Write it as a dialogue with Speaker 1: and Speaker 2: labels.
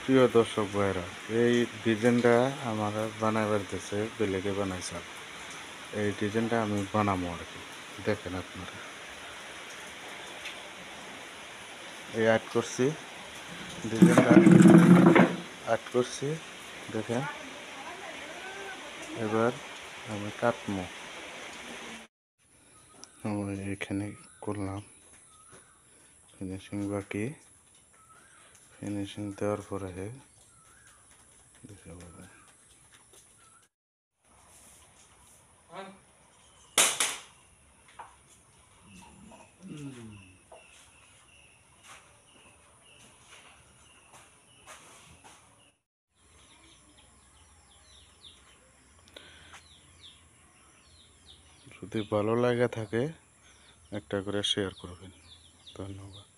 Speaker 1: প্রিয় দর্শক ভাইরা, এই ডিজাইনটা আমার বানাবার দেশে বেলেগে বানাইছে। এই ডিজাইনটা আমি বানাবো আর কি। দেখেন আপনারা, এই আর্ট করছি, ডিজাইনটা আর্ট করছি দেখেন। এবার আমি কাটবো। আমি এখানে করলাম ফিনিশিং, বাকি ফিনিশিং দেওয়ার পরে দেখে পাবেন। যদি ভালো লাগা থাকে একটা করে শেয়ার করবেন। ধন্যবাদ।